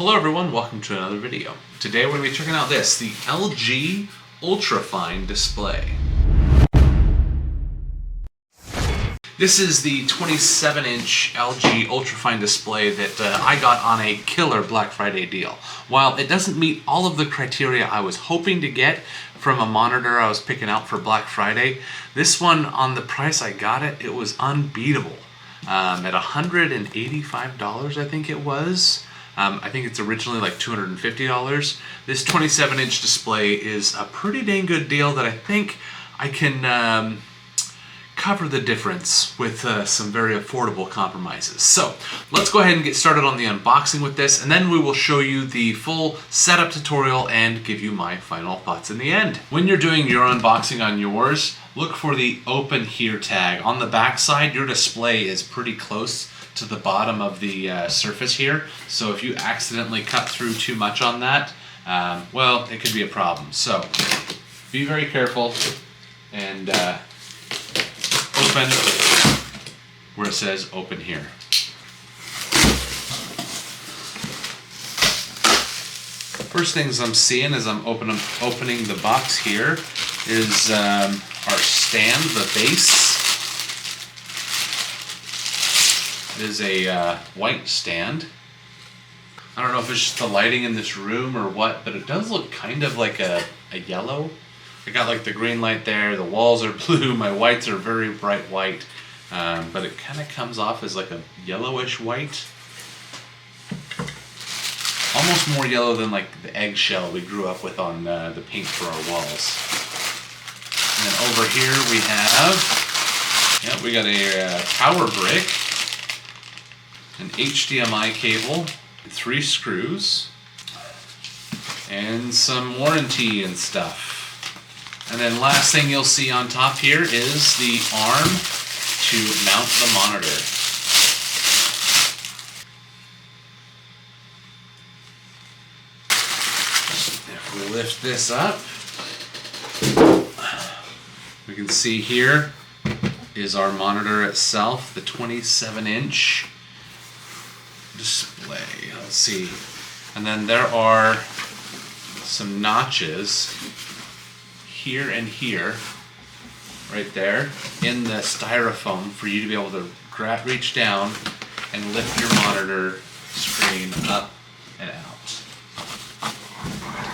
Hello everyone, welcome to another video. Today we're going to be checking out the LG Ultrafine display. This is the 27-inch LG Ultrafine display that I got on a killer Black Friday deal. While it doesn't meet all of the criteria I was hoping to get from a monitor I was picking out for Black Friday, this one, on the price I got it, it was unbeatable. At $185 I think it was. I think it's originally like $250. This 27-inch display is a pretty dang good deal that I think I can cover the difference with some very affordable compromises. So let's go ahead and get started on the unboxing with this, and then we will show you the full setup tutorial and give you my final thoughts in the end. When you're doing your unboxing on yours, look for the open here tag. On the back side, your display is pretty close to the bottom of the surface here, so if you accidentally cut through too much on that, well, it could be a problem. So be very careful and open where it says open here. First things I'm seeing as I'm opening the box here is our stand, the base. It is a white stand. I don't know if it's just the lighting in this room or what, but it does look kind of like a yellow. I got like the green light there, the walls are blue, my whites are very bright white, but it kind of comes off as like a yellowish white. Almost more yellow than like the eggshell we grew up with on the paint for our walls. And then over here we got a power brick, an HDMI cable, 3 screws, and some warranty and stuff. And then last thing you'll see on top here is the arm to mount the monitor. If we lift this up, we can see here is our monitor itself, the 27-inch display. Let's see. And then there are some notches here and here, right there, in the styrofoam for you to be able to reach down and lift your monitor screen up and out.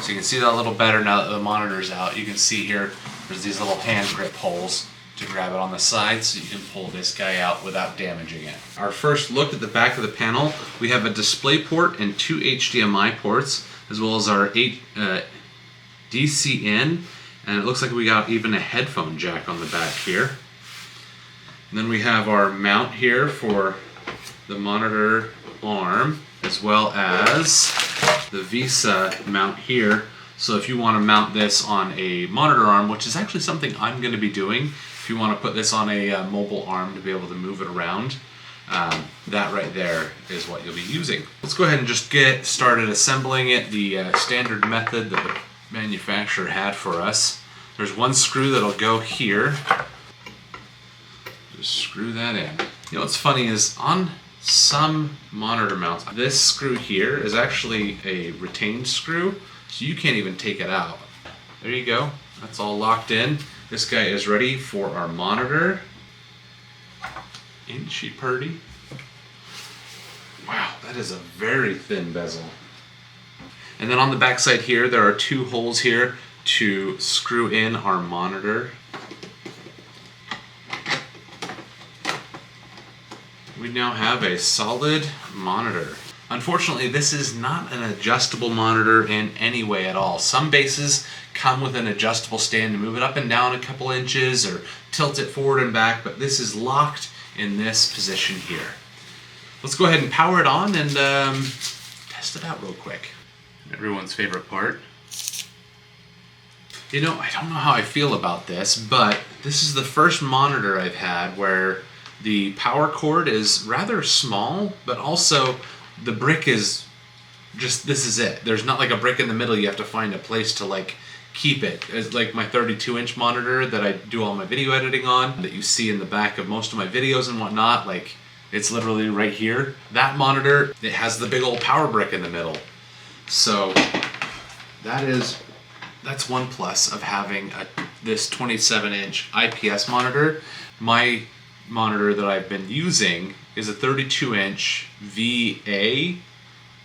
So you can see that a little better now that the monitor's out. You can see here there's these little hand grip holes to grab it on the side so you can pull this guy out without damaging it. Our first look at the back of the panel, we have a display port and 2 HDMI ports, as well as our DC in. And it looks like we got even a headphone jack on the back here. And then we have our mount here for the monitor arm, as well as the VESA mount here. So if you want to mount this on a monitor arm, which is actually something I'm going to be doing, if you want to put this on a mobile arm to be able to move it around, that right there is what you'll be using. Let's go ahead and just get started assembling it the standard method that the manufacturer had for us. There's one screw that'll go here. Just screw that in. You know what's funny is on some monitor mounts, this screw here is actually a retained screw, so you can't even take it out. There you go. That's all locked in. This guy is ready for our monitor. Ain't she pretty? Wow, that is a very thin bezel. And then on the back side here, there are 2 holes here to screw in our monitor. We now have a solid monitor. Unfortunately, this is not an adjustable monitor in any way at all. Some bases come with an adjustable stand to move it up and down a couple inches or tilt it forward and back, but this is locked in this position here. Let's go ahead and power it on and test it out real quick. Everyone's favorite part. You know, I don't know how I feel about this, but this is the first monitor I've had where the power cord is rather small, but also the brick is just, this is it. There's not like a brick in the middle you have to find a place to like keep it. It's like my 32-inch monitor that I do all my video editing on, that you see in the back of most of my videos and whatnot, like it's literally right here. That monitor, it has the big old power brick in the middle. So that's one plus of having this 27-inch IPS monitor. My monitor that I've been using is a 32-inch VA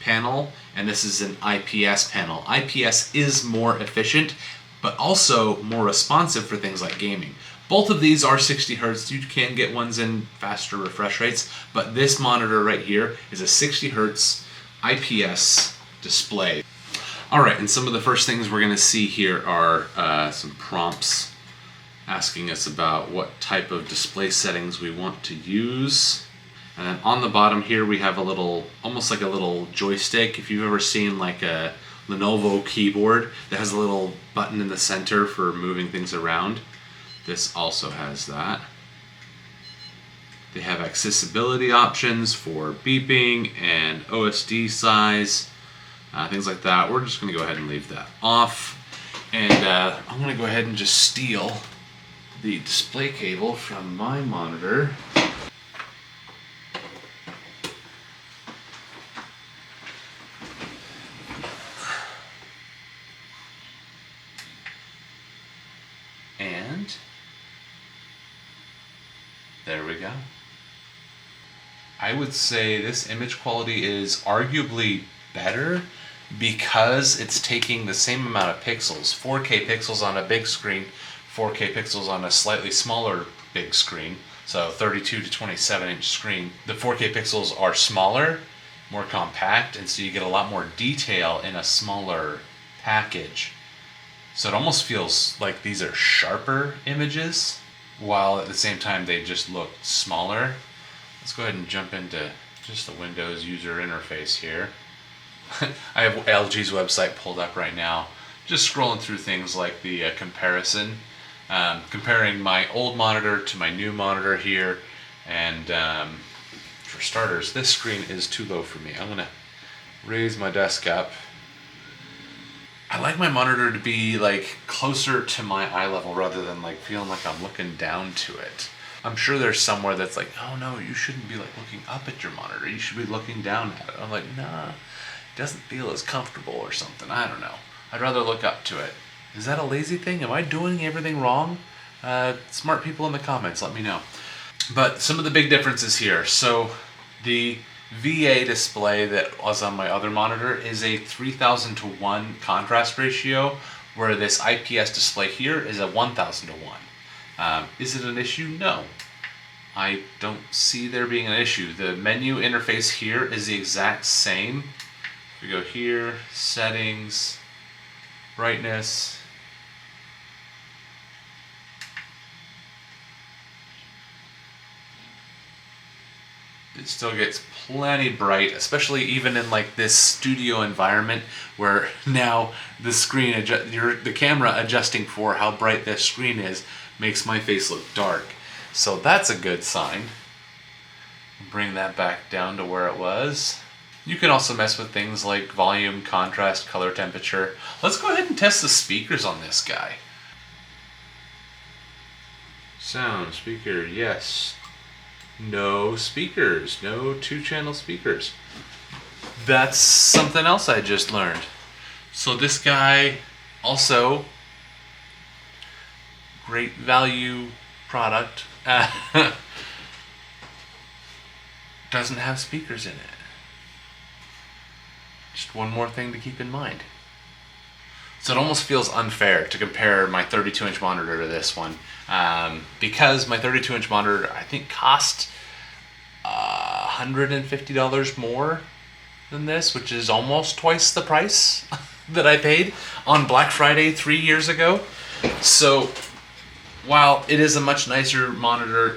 panel, and this is an IPS panel. IPS is more efficient, but also more responsive for things like gaming. Both of these are 60 Hertz. You can get ones in faster refresh rates, but this monitor right here is a 60 Hertz IPS display. All right, and some of the first things we're gonna see here are some prompts asking us about what type of display settings we want to use. And then on the bottom here we have a little, almost like a little joystick. If you've ever seen like a Lenovo keyboard that has a little button in the center for moving things around, this also has that. They have accessibility options for beeping and OSD size, things like that. We're just gonna go ahead and leave that off. And I'm gonna go ahead and just steal the display cable from my monitor. And there we go. I would say this image quality is arguably better because it's taking the same amount of pixels, 4K pixels on a big screen, 4K pixels on a slightly smaller big screen, so 32 to 27-inch screen. The 4K pixels are smaller, more compact, and so you get a lot more detail in a smaller package. So it almost feels like these are sharper images, while at the same time they just look smaller. Let's go ahead and jump into just the Windows user interface here. I have LG's website pulled up right now, just scrolling through things like the comparison, comparing my old monitor to my new monitor here. And for starters, this screen is too low for me. I'm gonna raise my desk up. I like my monitor to be like closer to my eye level rather than like feeling like I'm looking down to it. I'm sure there's somewhere that's like, oh no, you shouldn't be like looking up at your monitor. You should be looking down at it. I'm like, nah, it doesn't feel as comfortable or something. I don't know. I'd rather look up to it. Is that a lazy thing? Am I doing everything wrong? Smart people in the comments, let me know. But some of the big differences here. So the VA display that was on my other monitor is a 3000 to 1 contrast ratio, where this IPS display here is a 1000 to 1. Is it an issue? No. I don't see there being an issue. The menu interface here is the exact same. If we go here, settings, brightness, it still gets plenty bright, especially even in like this studio environment where now the screen, the camera adjusting for how bright this screen is makes my face look dark. So that's a good sign. Bring that back down to where it was. You can also mess with things like volume, contrast, color temperature. Let's go ahead and test the speakers on this guy. Sound, speaker, yes. No speakers, no 2-channel speakers. That's something else I just learned. So this guy also, great value product, doesn't have speakers in it. Just one more thing to keep in mind. So it almost feels unfair to compare my 32-inch monitor to this one, because my 32-inch monitor I think cost $150 more than this, which is almost twice the price that I paid on Black Friday 3 years ago. So while it is a much nicer monitor,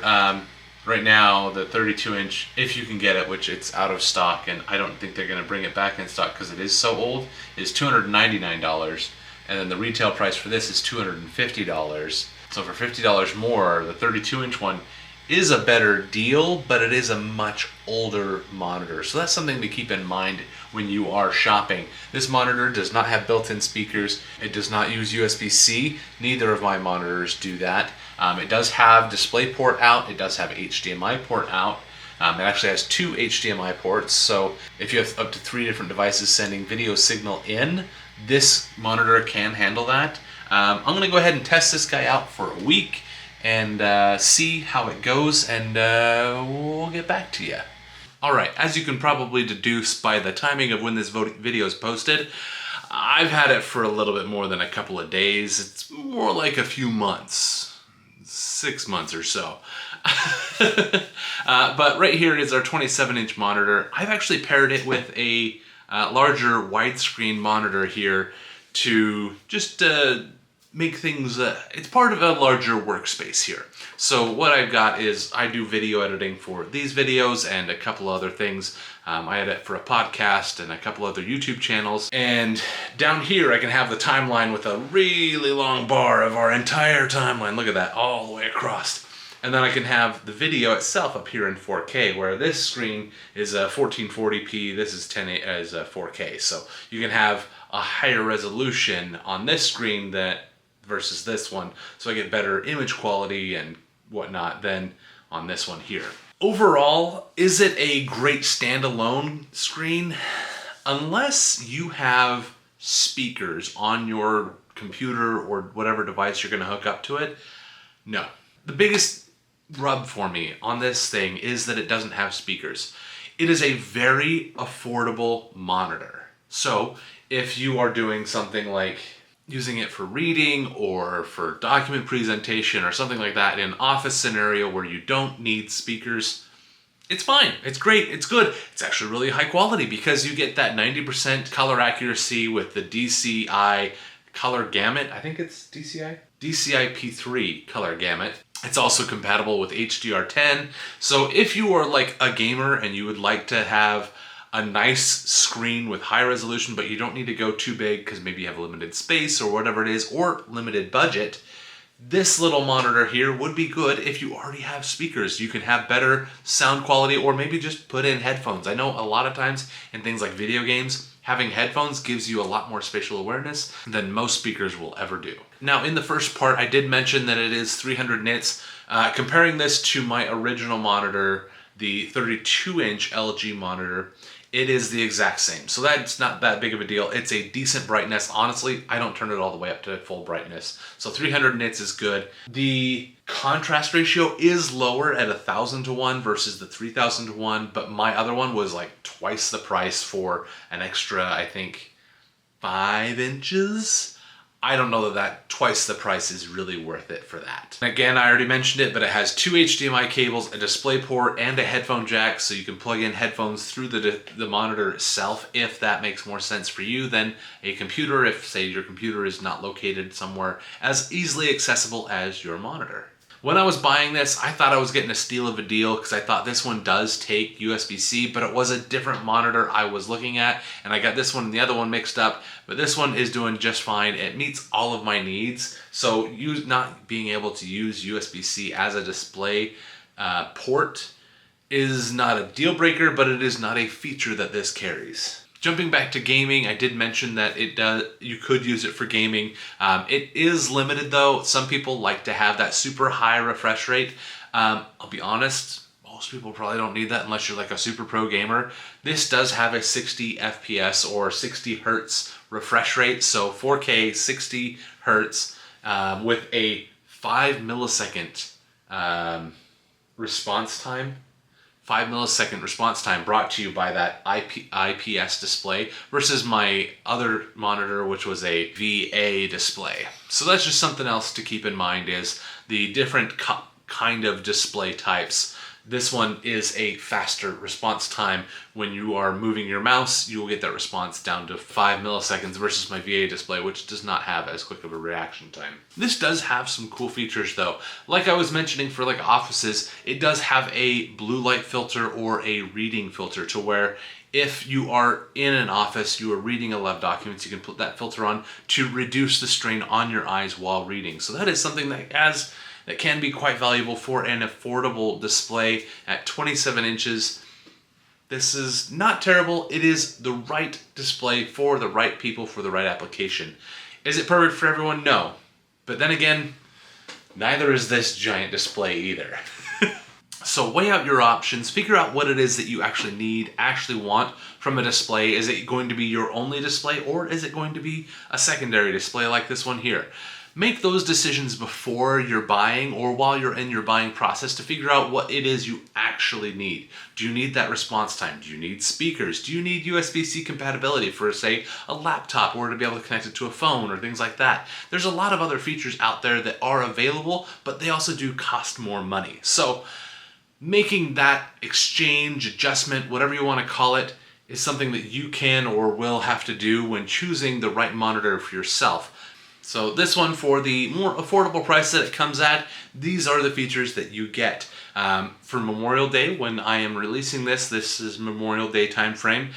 right now the 32-inch, if you can get it, which it's out of stock, and I don't think they're going to bring it back in stock because it is so old, is $299, and then the retail price for this is $250. So for $50 more, the 32-inch one is a better deal, but it is a much older monitor. So that's something to keep in mind when you are shopping. This monitor does not have built-in speakers. It does not use USB-C. Neither of my monitors do that. It does have DisplayPort out. It does have HDMI port out. It actually has 2 HDMI ports, so if you have up to 3 different devices sending video signal in, this monitor can handle that. I'm going to go ahead and test this guy out for a week and see how it goes, and we'll get back to you. Alright, as you can probably deduce by the timing of when this video is posted, I've had it for a little bit more than a couple of days. It's more like a few months, 6 months or so. But right here is our 27-inch monitor. I've actually paired it with a larger widescreen monitor here to just make things, it's part of a larger workspace here. So what I've got is I do video editing for these videos and a couple other things. I edit for a podcast and a couple other YouTube channels. And down here I can have the timeline with a really long bar of our entire timeline. Look at that, all the way across. And then I can have the video itself up here in 4K, where this screen is 1440p, this is 4K. So you can have a higher resolution on this screen versus this one, so I get better image quality and whatnot than on this one here. Overall, is it a great standalone screen? Unless you have speakers on your computer or whatever device you're going to hook up to it, no. The biggest rub for me on this thing is that it doesn't have speakers. It is a very affordable monitor. So if you are doing something like using it for reading or for document presentation or something like that in an office scenario where you don't need speakers, it's fine. It's great. It's good. It's actually really high quality because you get that 90% color accuracy with the DCI color gamut. I think it's DCI? DCI P3 color gamut. It's also compatible with HDR10. So if you are like a gamer and you would like to have a nice screen with high resolution, but you don't need to go too big because maybe you have limited space or whatever it is, or limited budget, this little monitor here would be good if you already have speakers. You can have better sound quality, or maybe just put in headphones. I know a lot of times in things like video games, having headphones gives you a lot more spatial awareness than most speakers will ever do. Now, in the first part, I did mention that it is 300 nits. Comparing this to my original monitor, the 32-inch LG monitor, it is the exact same. So that's not that big of a deal. It's a decent brightness. Honestly, I don't turn it all the way up to full brightness. So 300 nits is good. The contrast ratio is lower at 1,000 to 1 versus the 3,000 to 1, but my other one was like twice the price for an extra, I think, 5 inches. I don't know that twice the price is really worth it for that. Again, I already mentioned it, but it has 2 HDMI cables, a display port, and a headphone jack, so you can plug in headphones through the monitor itself if that makes more sense for you than a computer, if, say, your computer is not located somewhere as easily accessible as your monitor. When I was buying this, I thought I was getting a steal of a deal because I thought this one does take USB-C, but it was a different monitor I was looking at, and I got this one and the other one mixed up, but this one is doing just fine. It meets all of my needs, so not being able to use USB-C as a display port is not a deal breaker, but it is not a feature that this carries. Jumping back to gaming, I did mention that you could use it for gaming. It is limited though. Some people like to have that super high refresh rate. I'll be honest, most people probably don't need that unless you're like a super pro gamer. This does have a 60 FPS or 60 Hertz refresh rate. So 4K, 60 Hertz with a 5 millisecond response time. 5 millisecond response time brought to you by that IPS display versus my other monitor, which was a VA display. So that's just something else to keep in mind, is the different kind of display types. This one is a faster response time. When you are moving your mouse, you will get that response down to 5 milliseconds versus my VA display, which does not have as quick of a reaction time. This does have some cool features though. Like I was mentioning for like offices, it does have a blue light filter or a reading filter, to where if you are in an office, you are reading a lot of documents, you can put that filter on to reduce the strain on your eyes while reading. So that is something that can be quite valuable for an affordable display at 27 inches. This is not terrible. It is the right display for the right people for the right application. Is it perfect for everyone? No. But then again, neither is this giant display either. So weigh out your options, figure out what it is that you actually need, actually want from a display. Is it going to be your only display, or is it going to be a secondary display like this one here? Make those decisions before you're buying or while you're in your buying process to figure out what it is you actually need. Do you need that response time? Do you need speakers? Do you need USB-C compatibility for, say, a laptop, or to be able to connect it to a phone or things like that? There's a lot of other features out there that are available, but they also do cost more money. So making that exchange, adjustment, whatever you want to call it, is something that you can or will have to do when choosing the right monitor for yourself. So this one, for the more affordable price that it comes at, these are the features that you get. For Memorial Day, when I am releasing this is Memorial Day time frame,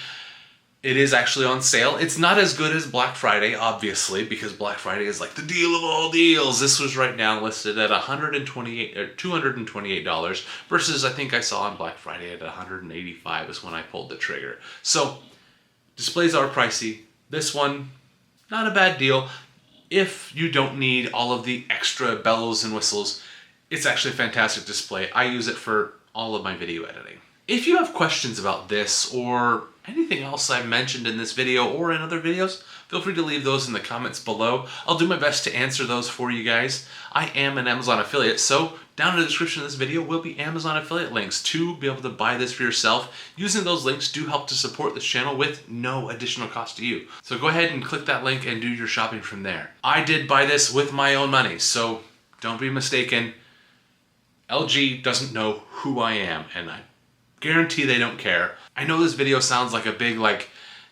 it is actually on sale. It's not as good as Black Friday, obviously, because Black Friday is like the deal of all deals. This was right now listed at $128 or $228 versus I think I saw on Black Friday at $185 is when I pulled the trigger. So displays are pricey. This one, not a bad deal. If you don't need all of the extra bells and whistles, it's actually a fantastic display. I use it for all of my video editing. If you have questions about this or anything else I've mentioned in this video or in other videos, feel free to leave those in the comments below. I'll do my best to answer those for you guys. I am an Amazon affiliate, so down in the description of this video will be Amazon affiliate links to be able to buy this for yourself. Using those links do help to support this channel with no additional cost to you. So go ahead and click that link and do your shopping from there. I did buy this with my own money, so don't be mistaken. LG doesn't know who I am, and I guarantee they don't care. I know this video sounds like a big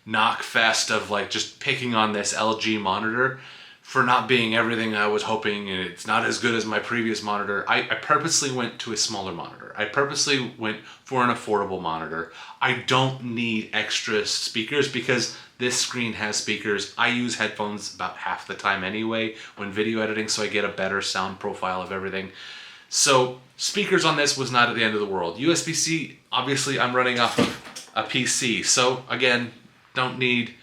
knock fest of just picking on this LG monitor for not being everything I was hoping, and it's not as good as my previous monitor. I purposely went to a smaller monitor. I purposely went for an affordable monitor. I don't need extra speakers because this screen has speakers. I use headphones about half the time anyway when video editing, so I get a better sound profile of everything. So speakers on this was not at the end of the world. USB-C, obviously I'm running off of a PC. So again, don't need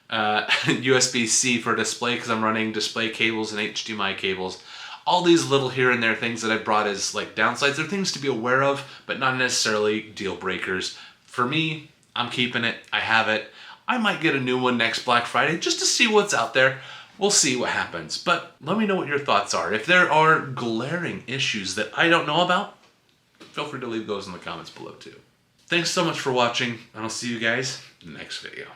USB-C for a display because I'm running display cables and HDMI cables. All these little here and there things that I brought as downsides, they're things to be aware of, but not necessarily deal breakers. For me, I'm keeping it. I have it. I might get a new one next Black Friday just to see what's out there. We'll see what happens, but let me know what your thoughts are. If there are glaring issues that I don't know about, feel free to leave those in the comments below too. Thanks so much for watching, and I'll see you guys in the next video.